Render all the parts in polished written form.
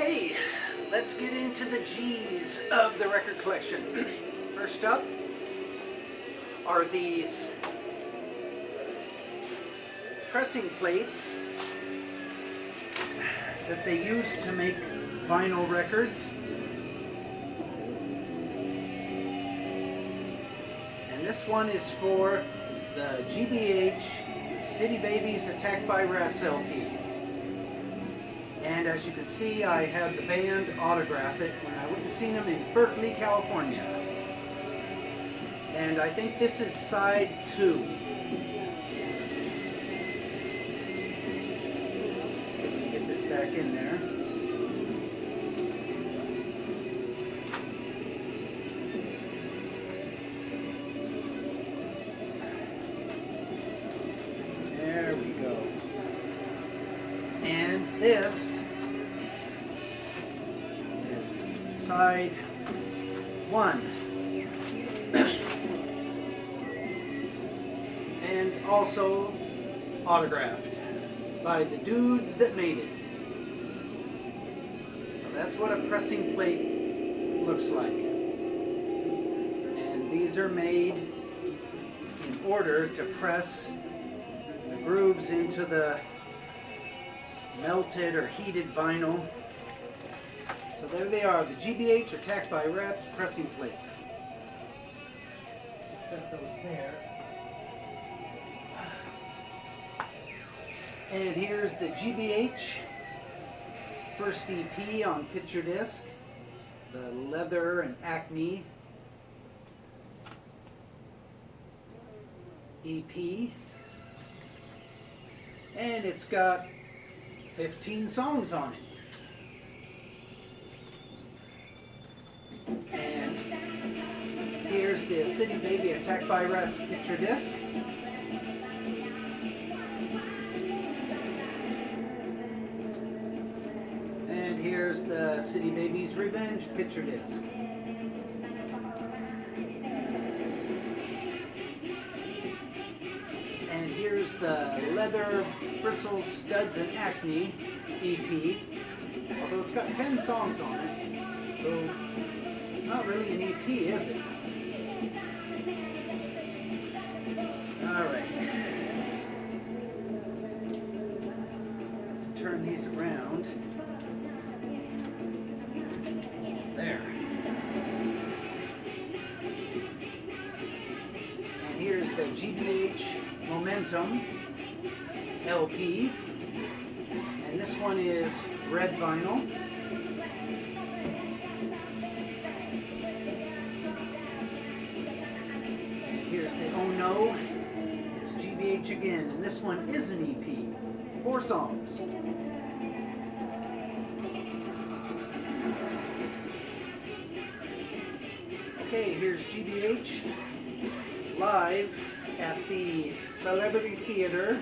Okay, let's get into the G's of the record collection. First up are these pressing plates that they use to make vinyl records. And this one is for the GBH City Babies Attacked by Rats LP. And as you can see, I had the band autograph it when I went and seen them in Berkeley, California. And I think this is side 2. Get this back in there. There we go. And this is side 1. And also autographed by the dudes that made it. So that's what a pressing plate looks like. And these are made in order to press the grooves into the melted or heated vinyl. So there they are, the GBH Attacked by Rats pressing plates. Let's set those there. And here's the GBH first EP on picture disc, the Leather and Acme EP. And it's got 15 songs on it. And here's the City Baby Attacked by Rats picture disc. And here's the City Babies Revenge picture disc. And here's the Leather, Bristles, Studs, and Acme EP. Although it's got 10 songs on it, so it's not really an EP, is it? Alright. Let's turn these around. There. And here's the GBH Momentum LP. And this one is red vinyl. And here's the Oh No. It's GBH again. And this one is an EP. 4 songs. Okay, here's GBH live at the Celebrity Theater,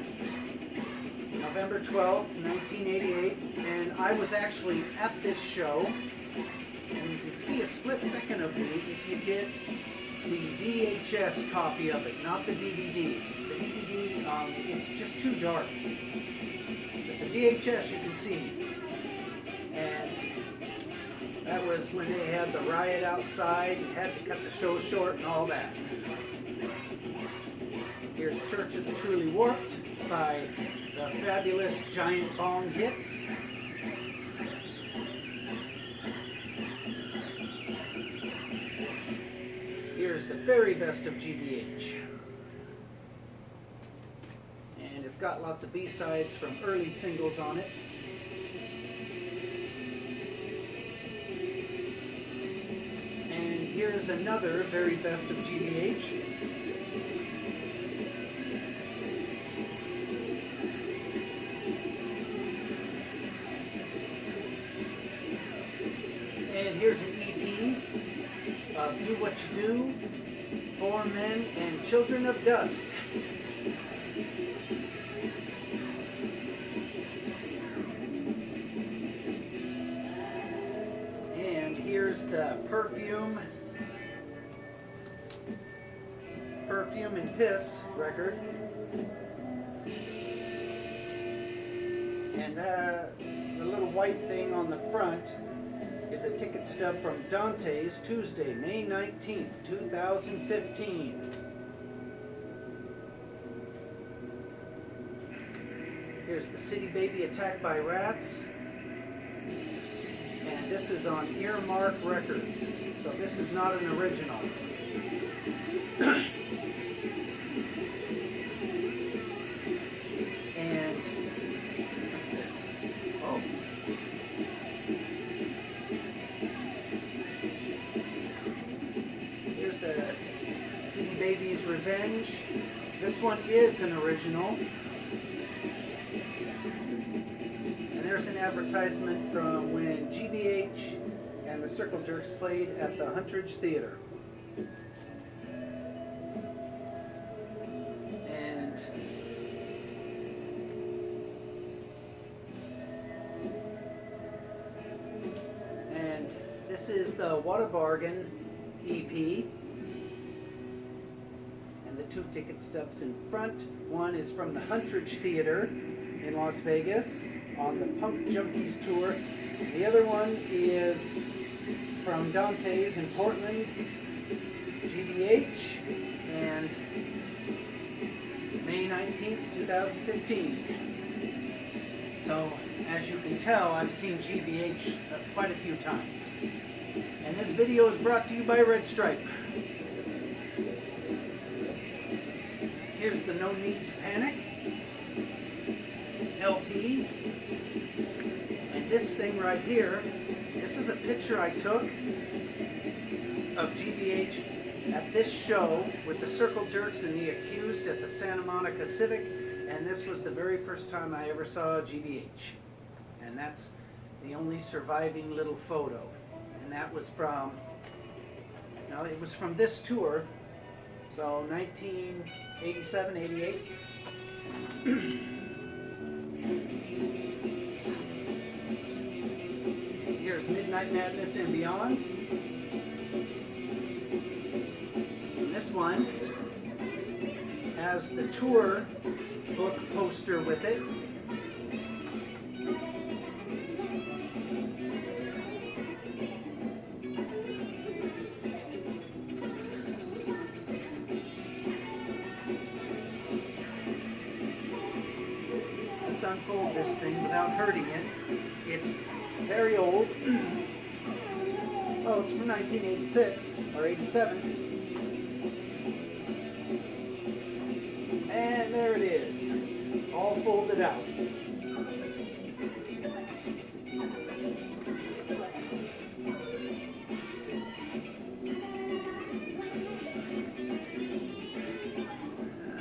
November 12th, 1988, and I was actually at this show, and you can see a split second of me if you get the VHS copy of it, not the DVD. The DVD, it's just too dark, but the VHS, you can see me. And that was when they had the riot outside, and had to cut the show short and all that. Here's Church of the Truly Warped by the fabulous Giant Bong Hits. Here's the very best of GBH. And it's got lots of B-sides from early singles on it. And here's another very best of GBH. And here's an EP of Do What You Do, For Men and Children of Dust. And here's the Perfume and Piss record. And the little white thing on the front is a ticket stub from Dante's, Tuesday, May 19th, 2015. Here's the City Baby Attacked by Rats. And this is on Earmark Records. So this is not an original. And what's this? Oh. Here's the City Baby's Revenge. This one is an original. And there's an advertisement from when GBH and the Circle Jerks played at the Huntridge Theater. And this is the What a Bargain EP. And the two ticket stubs in front. One is from the Huntridge Theater in Las Vegas on the Punk Junkies tour. The other one is from Dante's in Portland, GBH, and May 19th, 2015. So, as you can tell, I've seen GBH quite a few times. And this video is brought to you by Red Stripe. Here's the No Need to Panic LP. And this thing right here, this is a picture I took of GBH at this show with the Circle Jerks and the Accused at the Santa Monica Civic, and this was the very first time I ever saw GBH. And that's the only surviving little photo. And that was from, now it was from this tour, so 1987, 88. Here's Midnight Madness and Beyond. And this one has the tour book poster with it. Let's unfold this thing without hurting it. It's very old. Oh, it's from 1986 or 87. And there it is, all folded out.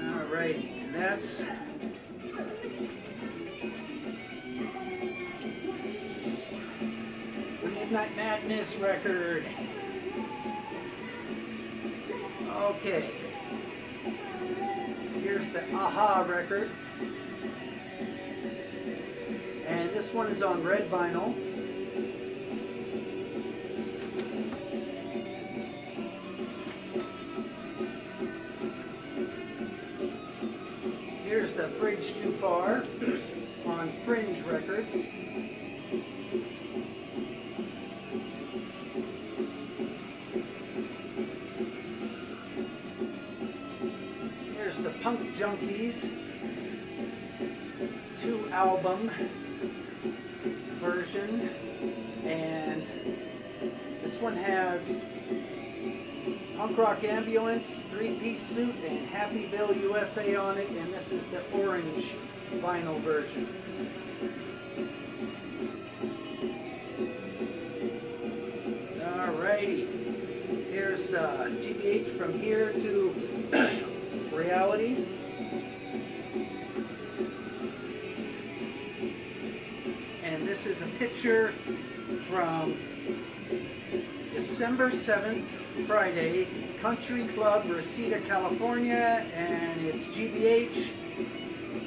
Alright, and that's Midnight Madness record. Okay. Here's the Aha record. And this one is on red vinyl. Here's the Bridge Too Far on Fringe Records. The Punk Junkies 2-album version, and this one has Punk Rock Ambulance 3-piece suit and Happyville USA on it, and this is the orange vinyl version. Alrighty, here's the GBH From Here to Reality. And this is a picture from December 7th, Friday, Country Club, Reseda, California, and it's GBH,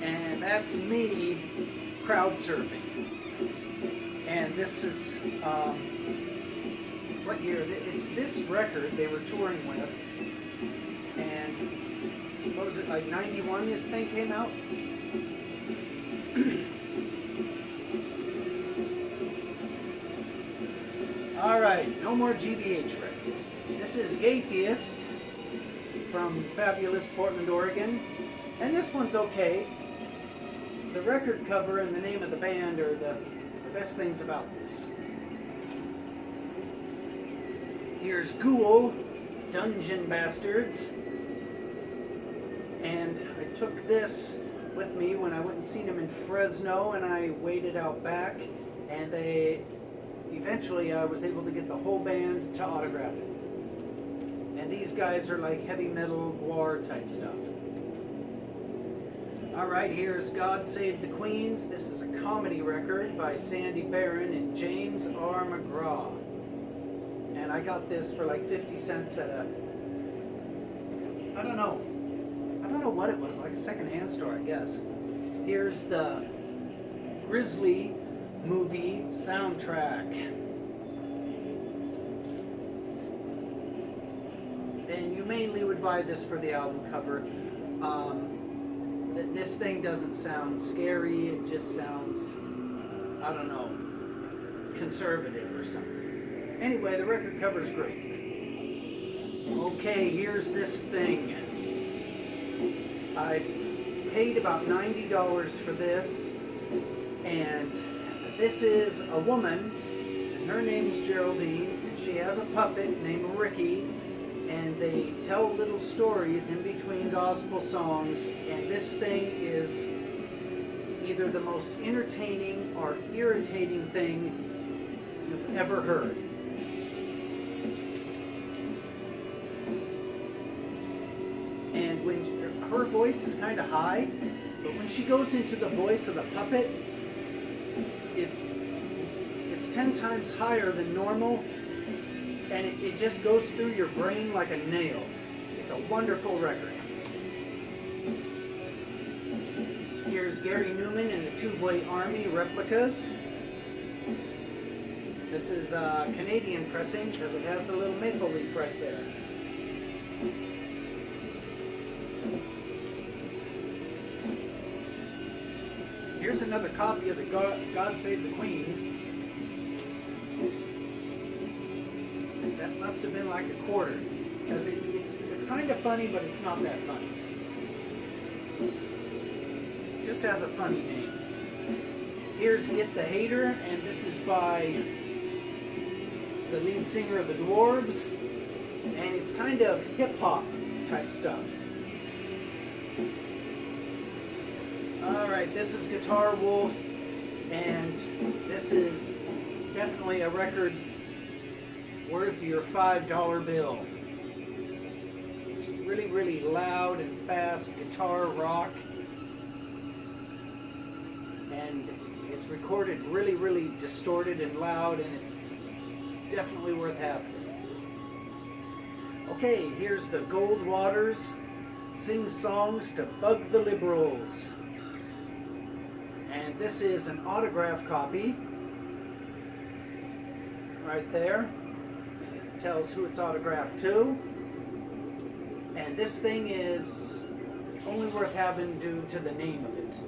and that's me crowd surfing. And this is, what year? It's this record they were touring with, and what was it, like 91 this thing came out? Alright, no more GBH records. This is Gaytheist from fabulous Portland, Oregon. And this one's okay. The record cover and the name of the band are the best things about this. Here's Ghoul, Dungeon Bastards. And I took this with me when I went and seen them in Fresno, and I waited out back, and eventually I was able to get the whole band to autograph it. And these guys are like heavy metal guar type stuff. Alright, here's God Save the Queens. This is a comedy record by Sandy Barron and James R. McGraw. And I got this for like 50 cents at a, I don't know what it was, like a secondhand store, I guess. Here's the Grizzly movie soundtrack. And you mainly would buy this for the album cover. This thing doesn't sound scary, it just sounds, I don't know, conservative or something. Anyway, the record cover's great. Okay, here's this thing. I paid about $90 for this, and this is a woman, and her name is Geraldine, and she has a puppet named Ricky, and they tell little stories in between gospel songs, and this thing is either the most entertaining or irritating thing you've ever heard. And when her voice is kind of high, but when she goes into the voice of the puppet, it's 10 times higher than normal, and it just goes through your brain like a nail. It's a wonderful record. Here's Gary Newman and the Two Boy Army replicas. This is Canadian pressing because it has the little maple leaf right there. Here's another copy of the God Save the Queens. That must have been like a quarter, because it's kind of funny, but it's not that funny. It just has a funny name. Here's Get the Hater, and this is by the lead singer of the Dwarves, and it's kind of hip-hop type stuff. Alright, this is Guitar Wolf, and this is definitely a record worth your $5 bill. It's really, really loud and fast guitar rock, and it's recorded really, really distorted and loud, and it's definitely worth having. Okay, here's the Goldwaters Sing Songs to Bug the Liberals. And this is an autograph copy right there. It tells who it's autographed to. And this thing is only worth having due to the name of it.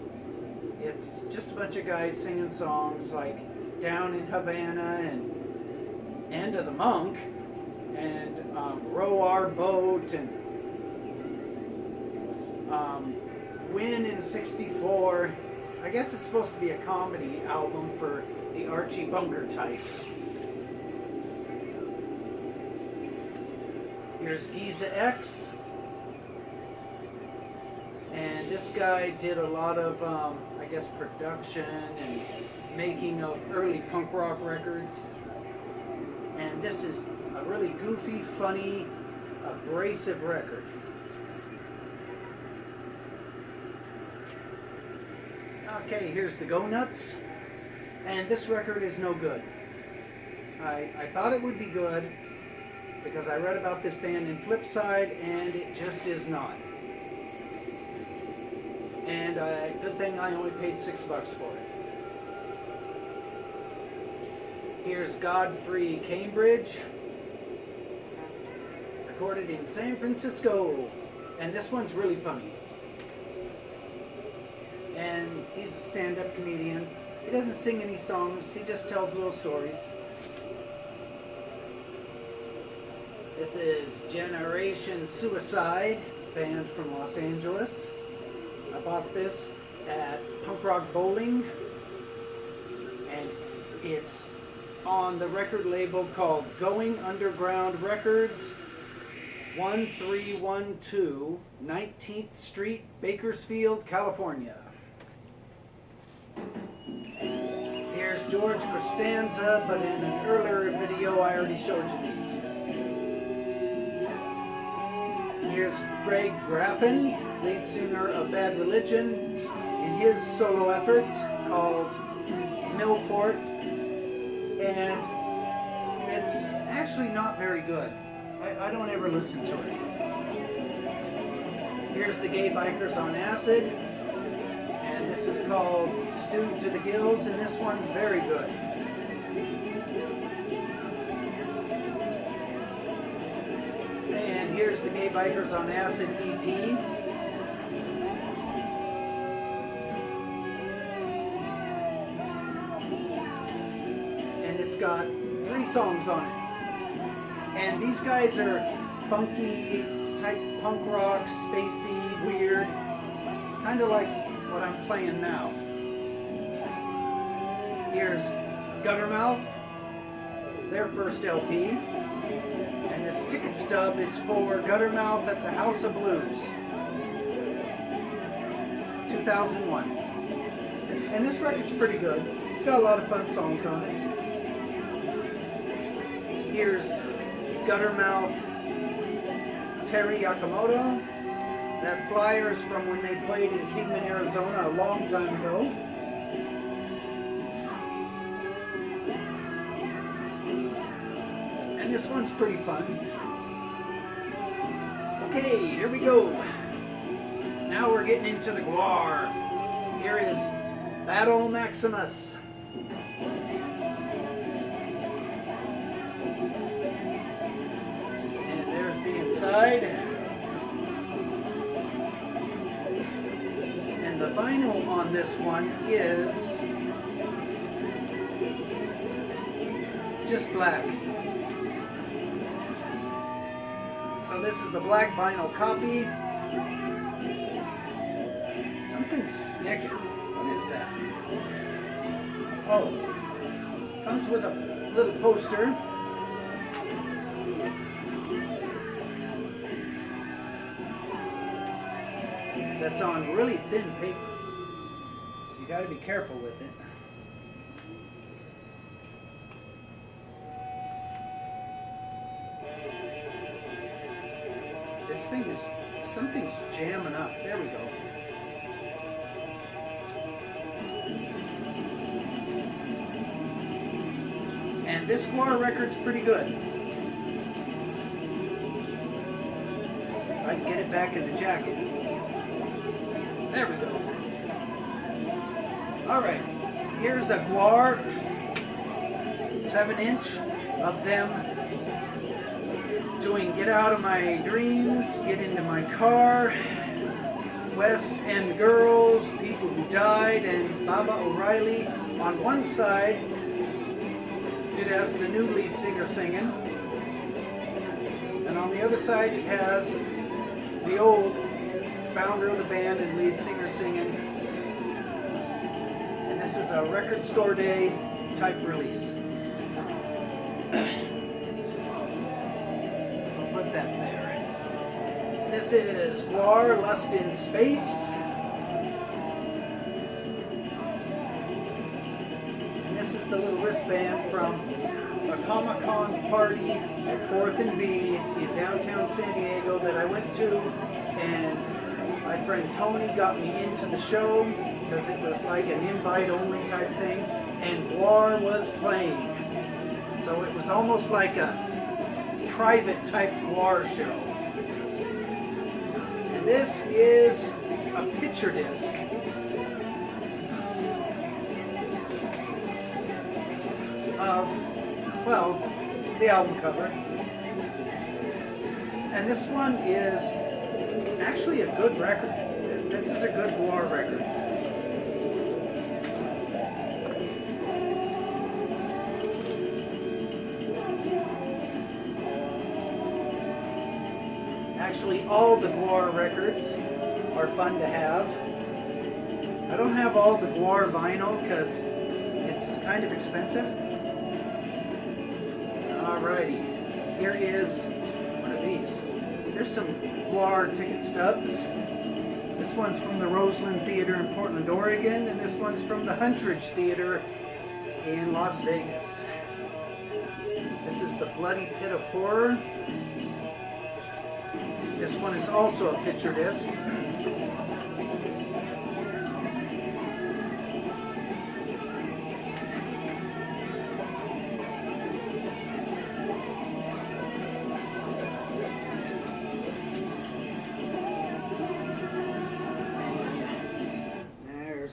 It's just a bunch of guys singing songs like Down in Havana and End of the Monk and Row Our Boat and Win in 64. I guess it's supposed to be a comedy album for the Archie Bunker types. Here's Giza X. And this guy did a lot of, I guess, production and making of early punk rock records. And this is a really goofy, funny, abrasive record. Okay, here's the Go Nuts, and this record is no good. I thought it would be good because I read about this band in Flipside, and it just is not. And good thing I only paid $6 for it. Here's Godfrey Cambridge, recorded in San Francisco, and this one's really funny. And he's a stand-up comedian. He doesn't sing any songs, he just tells little stories. This is Generation Suicide, band from Los Angeles. I bought this at Punk Rock Bowling, and it's on the record label called Going Underground Records, 1312 19th Street, Bakersfield, California. Here's George Costanza, but in an earlier video I already showed you these. Here's Craig Graffin, lead singer of Bad Religion, in his solo effort called Millport, and it's actually not very good. I don't ever listen to it. Here's the Gay Bikers on Acid, and this is called Stewed to the Gills, and this one's very good. And here's the Gay Bikers on Acid EP. And it's got 3 songs on it. And these guys are funky, type punk rock, spacey, weird, kind of like what I'm playing now. Here's Guttermouth, their first LP, and this ticket stub is for Guttermouth at the House of Blues, 2001. And this record's pretty good. It's got a lot of fun songs on it. Here's Guttermouth, Terry Yakamoto. That flyer is from when they played in Kingman, Arizona a long time ago. And this one's pretty fun. Okay, here we go. Now we're getting into the Gwar. Here is Battle Maximus. The inside, and the vinyl on this one is just black. So this is the black vinyl copy. Something's sticking. What is that? Oh, comes with a little poster. That's on really thin paper, so you got to be careful with it. This thing is, something's jamming up. There we go. And this Gwar record's pretty good. I can get it back in the jacket. There we go. Alright, here's a Gwar 7-inch of them doing Get Out of My Dreams, Get Into My Car, West End Girls, People Who Died, and Baba O'Reilly. On one side, it has the new lead singer singing, and on the other side it has the old founder of the band and lead singer singing. And this is a record store day type release. I'll put that there. This is Gwar, Lust in Space. And this is the little wristband from a Comic-Con party at 4th and B in downtown San Diego that I went to, and my friend Tony got me into the show because it was like an invite-only type thing, and Gwar was playing. So it was almost like a private type Gwar show. And this is a picture disc of, well, the album cover. And this one is actually a good record. This is a good Gwar record. Actually, all the Gwar records are fun to have. I don't have all the Gwar vinyl because it's kind of expensive. Alrighty, here is one of these. Here's some Gwar ticket stubs. This one's from the Roseland Theater in Portland, Oregon, and this one's from the Huntridge Theater in Las Vegas. This is the Bloody Pit of Horror. This one is also a picture disc.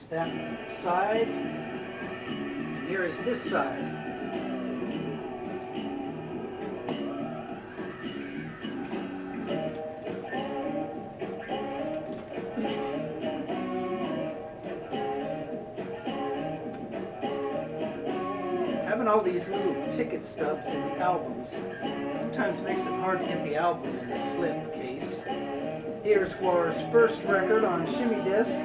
That side. Here is this side. Having all these little ticket stubs in the albums sometimes makes it hard to get the album in the slip case. Here's Gwar's first record on Shimmy Disc.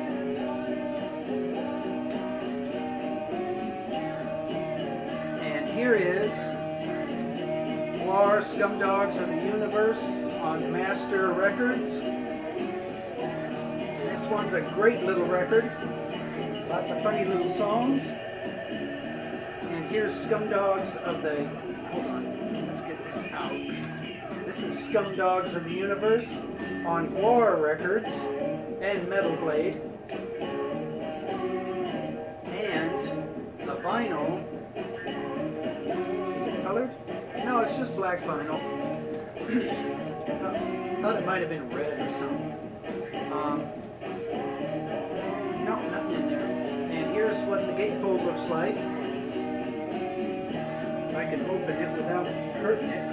Here is Gwar Scumdogs of the Universe on Master Records. This one's a great little record. Lots of funny little songs. And here's Scumdogs of the... Hold on, let's get this out. This is Scumdogs of the Universe on Gwar Records and Metal Blade. And the vinyl... Colored? No, it's just black vinyl. Thought it might have been red or something. No, nothing in there. And here's what the gatefold looks like. If I can open it without hurting it.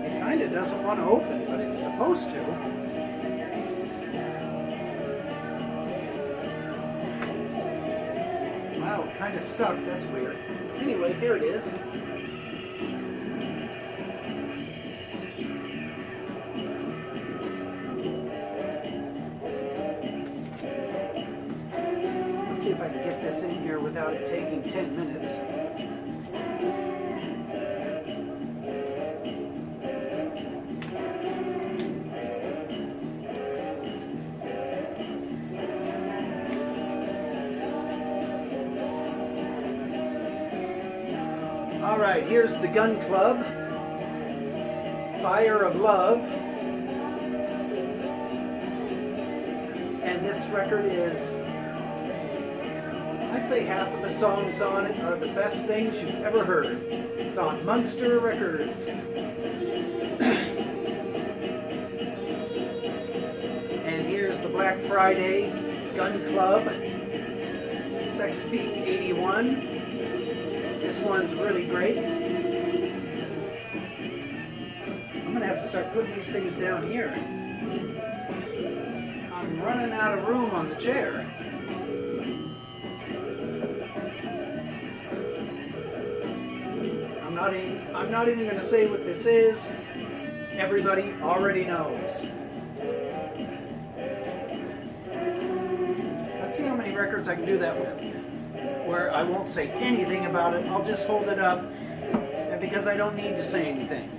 It kind of doesn't want to open, but it's supposed to. Wow, it kind of stuck. That's weird. Anyway, here it is. Let's see if I can get this in here without it taking 10 minutes. Alright, here's the Gun Club, Fire of Love, and this record is, I'd say half of the songs on it are the best things you've ever heard. It's on Munster Records. And here's the Black Friday Gun Club, Sex Beat 81. This one's really great. I'm going to have to start putting these things down here. I'm running out of room on the chair. I'm not even going to say what this is. Everybody already knows. Let's see how many records I can do that with. Where I won't say anything about it. I'll just hold it up because I don't need to say anything.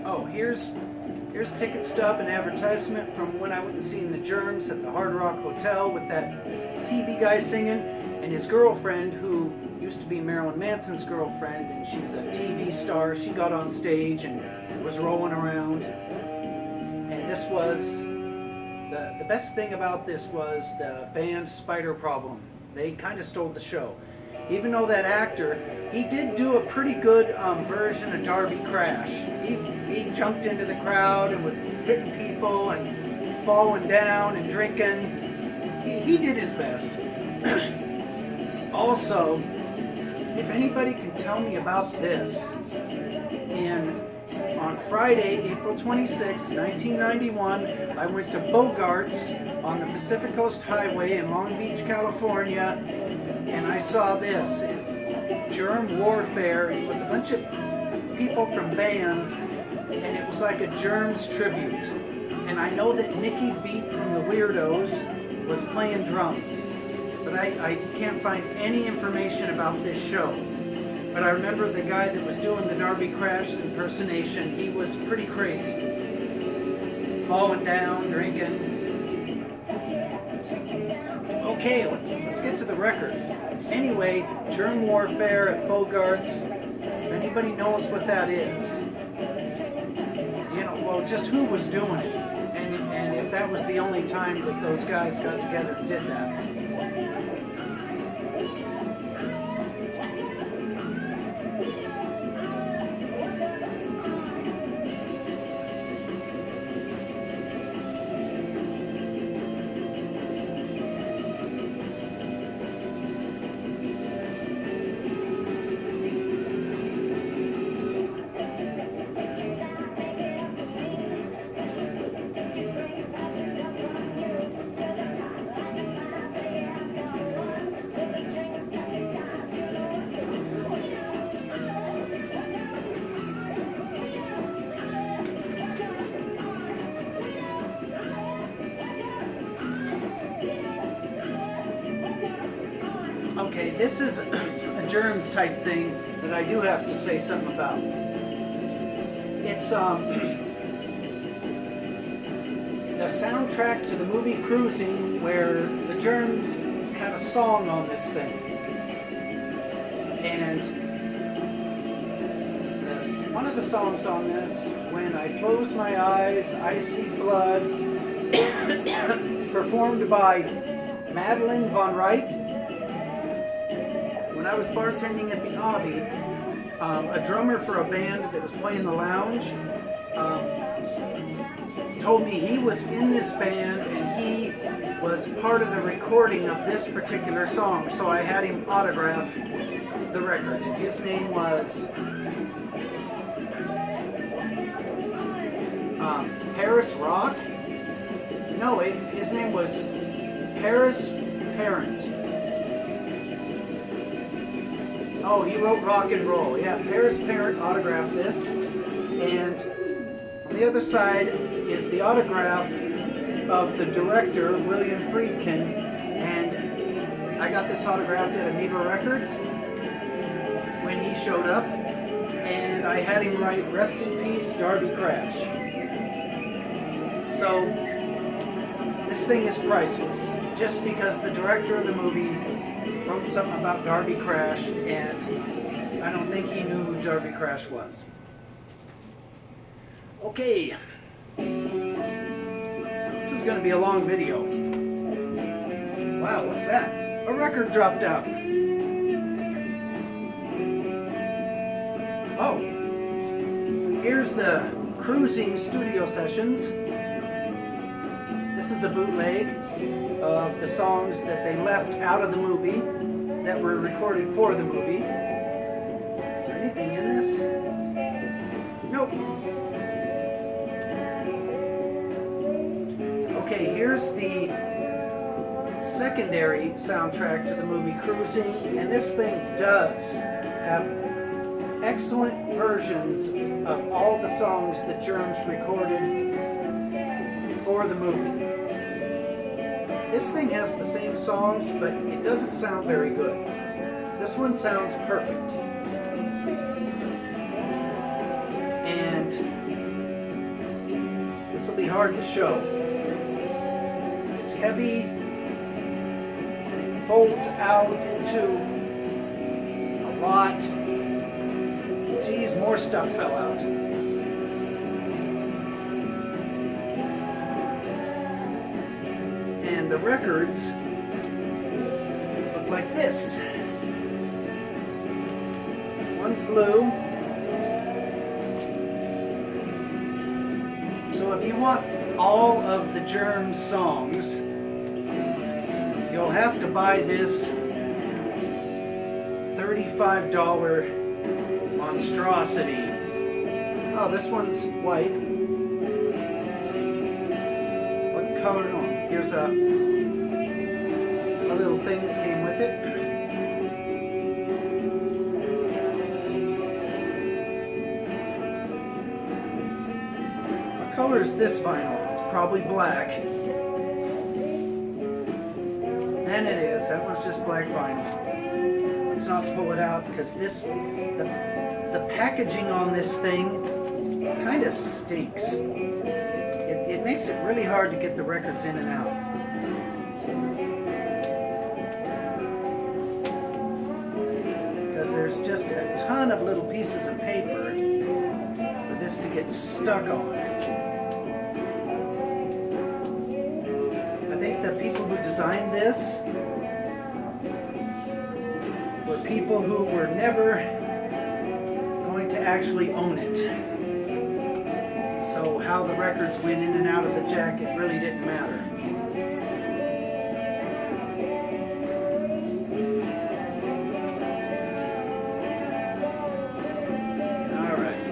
Oh, here's ticket stub and advertisement from when I went and seen the Germs at the Hard Rock Hotel with that TV guy singing, and his girlfriend, who used to be Marilyn Manson's girlfriend, and she's a TV star. She got on stage and was rolling around. And this was, the best thing about this was the band Spider Problem. They kind of stole the show. Even though that actor, he did do a pretty good version of Darby Crash. He jumped into the crowd and was hitting people and falling down and drinking. He did his best. Also, if anybody can tell me about this in on Friday, April 26, 1991, I went to Bogart's on the Pacific Coast Highway in Long Beach, California, and I saw this. It's Germ Warfare. It was a bunch of people from bands, and it was like a Germs tribute. And I know that Nikki Beat from the Weirdos was playing drums, but I can't find any information about this show. But I remember the guy that was doing the Darby Crash impersonation, he was pretty crazy. Falling down, drinking. Okay, let's get to the record. Anyway, Germ Warfare at Bogart's. If anybody knows what that is, well, just who was doing it, and if that was the only time that those guys got together and did that. Okay, this is a Germs type thing that I do have to say something about. It's the soundtrack to the movie Cruising, where the Germs had a song on this thing. And one of the songs on this, When I Close My Eyes, I See Blood, performed by Madeline Von Wright. When I was bartending at the Avi, a drummer for a band that was playing the lounge told me he was in this band and he was part of the recording of this particular song. So I had him autograph the record. And his name was Harris Rock? No, his name was Harris Parent. Oh, he wrote rock and roll. Yeah, Paris Parent autographed this. And on the other side is the autograph of the director, William Friedkin. And I got this autographed at Amoeba Records when he showed up. And I had him write, "Rest in Peace, Darby Crash." So, this thing is priceless. Just because the director of the movie wrote something about Darby Crash, and I don't think he knew who Darby Crash was. Okay. This is going to be a long video. Wow, what's that? A record dropped out. Oh. Here's the Cruising studio sessions. This is a bootleg of the songs that they left out of the movie that were recorded for the movie. Is there anything in this? Nope. Okay, here's the secondary soundtrack to the movie Cruising, and this thing does have excellent versions of all the songs that Germs recorded for the movie. This thing has the same songs, but it doesn't sound very good. This one sounds perfect. And this will be hard to show. It's heavy, and it folds out into a lot. Geez, more stuff fell out. And the records look like this. One's blue. So if you want all of the Germs songs, you'll have to buy this $35 monstrosity Oh, this one's white. What color? Oh, here's a little thing that came with it. What color is this vinyl? It's probably black. And it is. That one's just black vinyl. Let's not pull it out because the packaging on this thing kind of stinks. It makes it really hard to get the records in and out. Because there's just a ton of little pieces of paper for this to get stuck on. I think the people who designed this were people who were never going to actually own it. So how the records went in and out of the jacket really didn't matter. All right.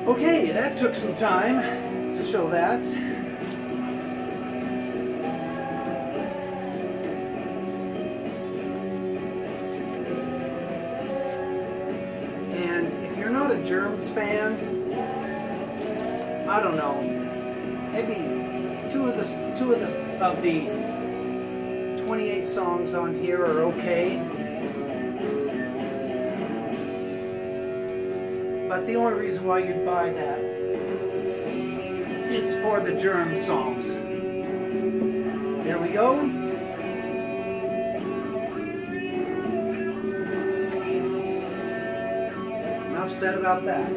Okay, that took some time to show that. And if you're not a Germs fan, I don't know, maybe two of the 28 songs on here are okay. But the only reason why you'd buy that is for the Germs songs. There we go. Enough said about that.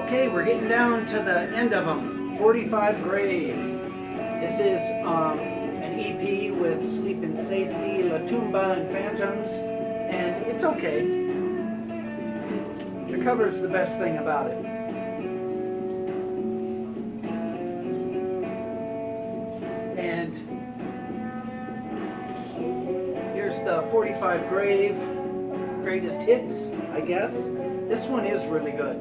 Okay, we're getting down to the end of them. 45 Grave. This is an EP with Sleep in Safety, La Tumba, and Phantoms, and it's okay. The cover's the best thing about it. And here's the 45 Grave greatest hits, I guess. This one is really good.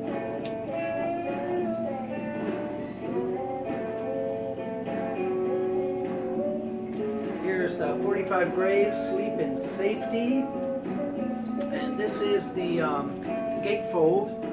Here's the 45 Grave, Sleep in Safety. And this is the gatefold.